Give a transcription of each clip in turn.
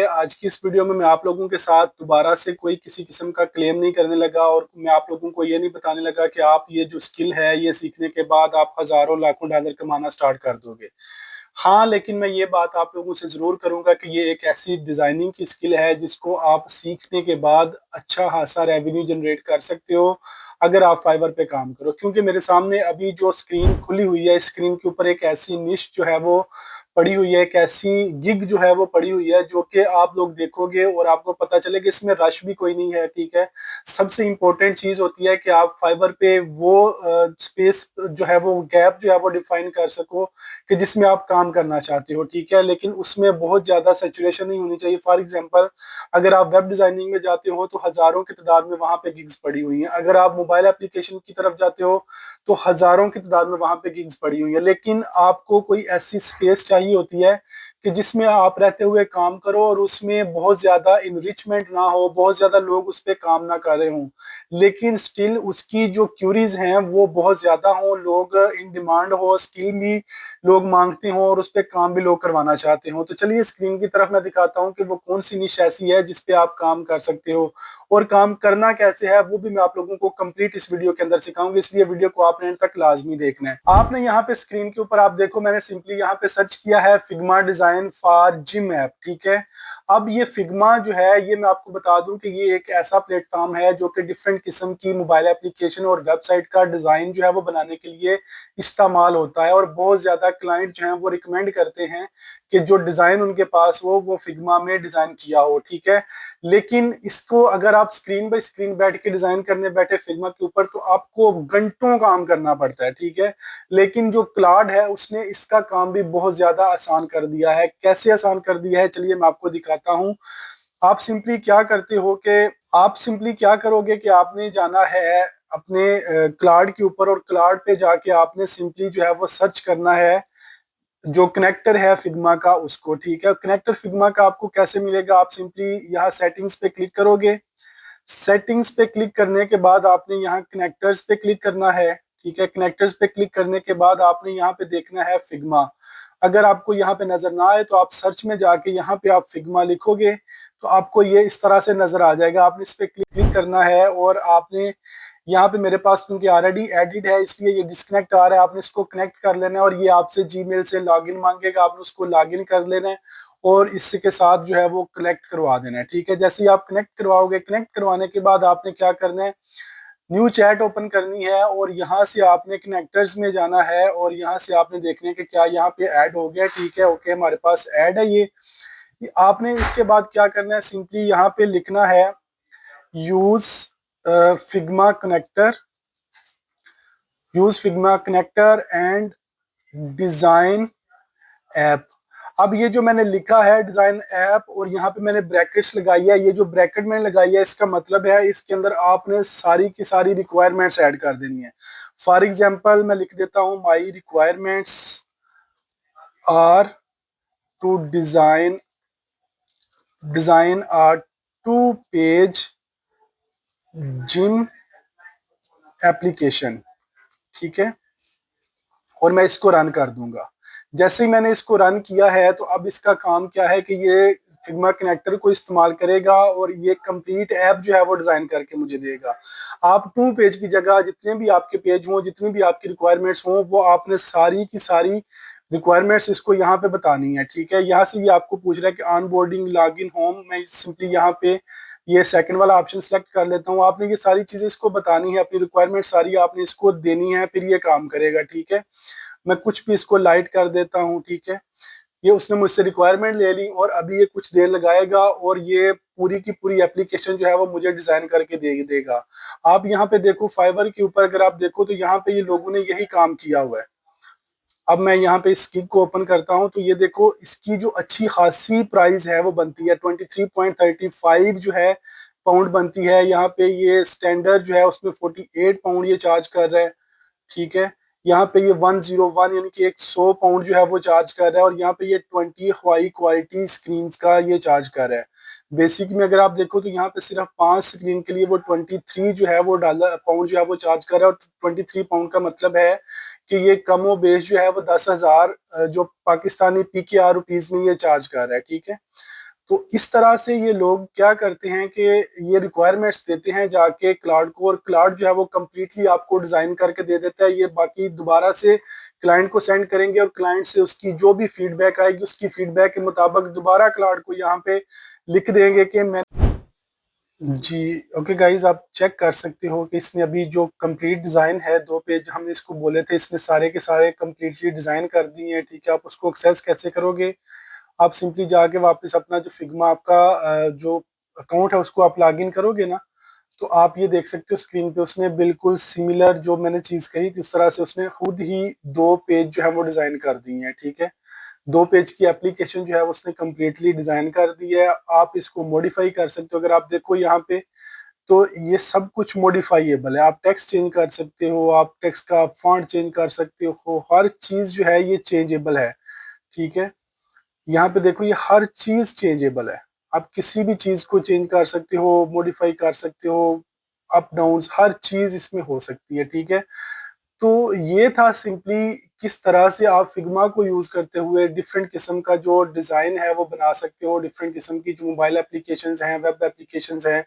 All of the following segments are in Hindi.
आज की इस वीडियो में मैं आप लोगों के साथ दोबारा से कोई किसी किस्म का क्लेम नहीं करने लगा और मैं आप लोगों को ये नहीं बताने लगा कि आप ये जो स्किल है ये सीखने के बाद आप हजारों लाखों डॉलर कमाना स्टार्ट कर दोगे। हाँ, लेकिन मैं ये बात आप लोगों से जरूर करूंगा कि ये एक ऐसी डिजाइनिंग की स्किल है जिसको आप सीखने के बाद अच्छा खासा रेवेन्यू जनरेट कर सकते हो अगर आप फाइवर पे काम करो। क्योंकि मेरे सामने अभी जो स्क्रीन खुली हुई है, स्क्रीन के ऊपर एक ऐसी निश जो है वो पड़ी हुई है, एक ऐसी गिग जो है वो पड़ी हुई है जो कि आप लोग देखोगे और आपको पता चलेगा इसमें रश भी कोई नहीं है। ठीक है, सबसे इंपॉर्टेंट चीज होती है कि आप फाइवर पे वो स्पेस जो है वो गैप जो है वो डिफाइन कर सको कि जिसमें आप काम करना चाहते हो। ठीक है, लेकिन उसमें बहुत ज्यादा सेचुरेशन नहीं होनी चाहिए। फॉर एग्जांपल, अगर आप वेब डिजाइनिंग में जाते हो तो हजारों की तादाद में वहां पे गिग्स पड़ी हुई हैं। अगर आप मोबाइल एप्लीकेशन की तरफ जाते हो तो हजारों की तादाद में वहां पे गिग्स पड़ी हुई है। लेकिन आपको कोई ऐसी स्पेस चाहिए होती है कि जिसमें आप रहते हुए काम करो और उसमें बहुत ज्यादा इनरिचमेंट ना हो, बहुत ज्यादा लोग उस पर काम ना कर रहे हों, लेकिन स्टिल उसकी जो क्यूरीज हैं वो बहुत ज्यादा हो, लोग इन डिमांड हो, स्किल भी लोग मांगते हो और उस पर काम भी लोग करवाना चाहते हो। तो चलिए स्क्रीन की तरफ मैं दिखाता हूँ कि वो कौन सी निश ऐसी है जिसपे आप काम कर सकते हो और काम करना कैसे है वो भी मैं आप लोगों को कंप्लीट इस वीडियो के अंदर सिखाऊंगा। इसलिए वीडियो को आपने एंड तक लाजमी देखना है। आपने यहाँ पे स्क्रीन के ऊपर आप देखो, मैंने सिंपली यहाँ पे सर्च किया है Figma design for gym app. ठीक है, अब ये फिग्मा जो है ये मैं आपको बता दूं कि ये एक ऐसा प्लेटफॉर्म है जो कि डिफरेंट किस्म की मोबाइल एप्लीकेशन और वेबसाइट का डिजाइन जो है वो बनाने के लिए इस्तेमाल होता है और बहुत ज्यादा क्लाइंट जो है वो रिकमेंड करते हैं कि जो डिजाइन उनके पास हो वो फिग्मा में डिजाइन किया हो। ठीक है, लेकिन इसको अगर आप स्क्रीन बाय स्क्रीन बैठ के डिजाइन करने बैठे फिग्मा के ऊपर तो आपको घंटों काम करना पड़ता है। ठीक है, लेकिन जो क्लाउड है उसने इसका काम भी बहुत ज्यादा आसान कर दिया है। कैसे आसान कर दिया है चलिए मैं आपको दिखाता हूँ। आप सिंपली क्या करते हो कि आप सिंपली क्या करोगे कि आपने जाना है अपने क्लाउड के ऊपर और क्लाउड पे जाके आपने सिंपली जो है वो सर्च करना है जो कनेक्टर है फिग्मा का उसको। ठीक है, कनेक्टर फिग्मा का आपको कैसे मिलेगा, आप सिंपली यहाँ सेटिंग्स पे क्लिक करोगे। सेटिंग्स पे क्लिक करने के बाद आपने यहाँ कनेक्टर्स पे क्लिक करना है। ठीक है, कनेक्टर्स पे क्लिक करने के बाद आपने यहाँ पे देखना है फिग्मा। अगर आपको यहाँ पे नजर ना आए तो आप सर्च में जाके यहाँ पे आप फिग्मा लिखोगे तो आपको ये इस तरह से नजर आ जाएगा। आपने इस पे क्लिक करना है और आपने यहाँ पे, मेरे पास क्योंकि ऑलरेडी एडिट है इसलिए ये डिस्कनेक्ट आ रहा है, आपने इसको कनेक्ट कर लेना है और ये आपसे जीमेल से लॉगिन मांगेगा, आपने उसको लॉगिन कर लेना है और इसके साथ जो है वो कनेक्ट करवा देना है। ठीक है, जैसे ही आप कनेक्ट करवाओगे, कनेक्ट करवाने के बाद आपने क्या करना है, न्यू चैट ओपन करनी है और यहाँ से आपने कनेक्टर्स में जाना है और यहाँ से आपने देखना है कि क्या यहाँ पे ऐड हो गया। ठीक है, ओके, हमारे पास ऐड है ये आपने इसके बाद क्या करना है, सिंपली यहाँ पे लिखना है use Figma connector, use Figma connector and design app. अब ये जो मैंने लिखा है डिजाइन ऐप और यहाँ पे मैंने ब्रैकेट्स लगाई है, ये जो ब्रैकेट मैंने लगाई है इसका मतलब है इसके अंदर आपने सारी की सारी रिक्वायरमेंट्स ऐड कर देनी है। फॉर एग्जांपल मैं लिख देता हूँ my requirements are to design are two page gym application. ठीक है, और मैं इसको रन कर दूंगा। जैसे ही मैंने इसको रन किया है तो अब इसका काम क्या है कि ये फिग्मा कनेक्टर को इस्तेमाल करेगा और ये कंप्लीट ऐप जो है वो डिजाइन करके मुझे देगा। आप टू पेज की जगह जितने भी आपके पेज हों, जितनी भी आपकी रिक्वायरमेंट्स हों, वो आपने सारी की सारी रिक्वायरमेंट्स इसको यहाँ पे बतानी है। ठीक है, यहाँ से ये आपको पूछ रहा है कि on boarding log in home, मैं सिंपली यहाँ पे ये सेकंड वाला ऑप्शन सेलेक्ट कर लेता हूँ। आपने ये सारी चीजें इसको बतानी है, अपनी रिक्वायरमेंट सारी आपने इसको देनी है, फिर ये काम करेगा। ठीक है, मैं कुछ भी इसको लाइट कर देता हूँ। ठीक है, ये उसने मुझसे रिक्वायरमेंट ले ली और अभी ये कुछ देर लगाएगा और ये पूरी की पूरी एप्लीकेशन जो है वो मुझे डिजाइन करके दे देगा। आप यहाँ पे देखो फाइवर के ऊपर अगर आप देखो तो यहाँ पे ये लोगों ने यही काम किया हुआ है। अब मैं यहाँ पे इस गिग को ओपन करता हूँ तो ये देखो इसकी जो अच्छी खासी प्राइस है वो बनती है 23.35 जो है पाउंड बनती है। यहाँ पे ये स्टैंडर्ड जो है उसमें 48 पाउंड ये चार्ज कर रहा है। ठीक है, यहाँ पे ये 101 यानी कि 100 पाउंड जो है वो चार्ज कर रहा है और यहाँ पे ये 20 हाई क्वालिटी स्क्रीन का ये चार्ज कर रहा है। बेसिक में अगर आप देखो तो यहाँ पे सिर्फ 5 स्क्रीन के लिए वो 23 जो है वो डॉलर पाउंड जो है वो चार्ज कर रहा है और 23 पाउंड का मतलब है कि ये कम व बेस जो है वो 10,000 जो पाकिस्तानी PKR रुपीज में ये चार्ज कर रहा है। ठीक है, तो इस तरह से ये लोग क्या करते हैं कि ये रिक्वायरमेंट्स देते हैं जाके क्लाउड को, और क्लाउड जो है वो कम्प्लीटली आपको डिजाइन करके दे देता है। ये बाकी दोबारा से क्लाइंट को सेंड करेंगे, और क्लाइंट से उसकी जो भी फीडबैक आएगी उसकी फीडबैक के मुताबिक दोबारा क्लाउड को यहाँ पे लिख देंगे कि मैं जी। ओके गाइज, आप चेक कर सकते हो कि इसने अभी जो कंप्लीट डिजाइन है, 2 पेज हमने इसको बोले थे, इसने सारे के सारे कंप्लीटली डिजाइन कर दिए हैं। ठीक है, आप उसको एक्सेस कैसे करोगे? आप सिंपली जाके वापस अपना जो फिग्मा आपका जो अकाउंट है उसको आप लॉग इन करोगे ना, तो आप ये देख सकते हो स्क्रीन पे उसने बिल्कुल सिमिलर जो मैंने चीज कही थी उस तरह से उसने खुद ही 2 पेज जो है वो डिजाइन कर दी है। ठीक है, 2 पेज की एप्लीकेशन जो है उसने कम्प्लीटली डिजाइन कर दी है। आप इसको मॉडिफाई कर सकते हो। अगर आप देखो यहाँ पे, तो ये सब कुछ मॉडिफाइएबल है। आप टेक्स्ट चेंज कर सकते हो, आप टेक्स्ट का फॉन्ट चेंज कर सकते हो, हर चीज जो है ये चेंजेबल है। ठीक है, यहाँ पे देखो ये हर चीज चेंजेबल है। आप किसी भी चीज को चेंज कर सकते हो, मॉडिफाई कर सकते हो, अप डाउन हर चीज इसमें हो सकती है। ठीक है, तो ये था सिंपली किस तरह से आप फिग्मा को यूज करते हुए डिफरेंट किस्म का जो डिजाइन है वो बना सकते हो। डिफरेंट किस्म की जो मोबाइल एप्लीकेशंस हैं, वेब एप्लीकेशंस हैं,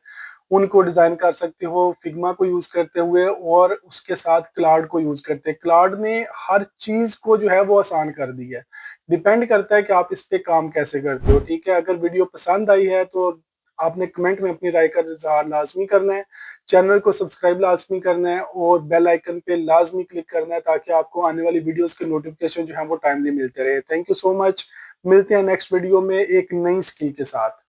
उनको डिजाइन कर सकते हो फिग्मा को यूज करते हुए, और उसके साथ क्लाउड को यूज करते हैं। क्लाउड ने हर चीज को जो है वो आसान कर दी है। डिपेंड करता है कि आप इस पे काम कैसे करते हो। ठीक है, अगर वीडियो पसंद आई है तो आपने कमेंट में अपनी राय का इजहार लाजमी करना है, चैनल को सब्सक्राइब लाजमी करना है, और बेल आइकन पे लाजमी क्लिक करना है ताकि आपको आने वाली वीडियोस के नोटिफिकेशन जो है वो टाइमली मिलते रहे। Thank you so much. मिलते हैं नेक्स्ट वीडियो में एक नई स्किल के साथ।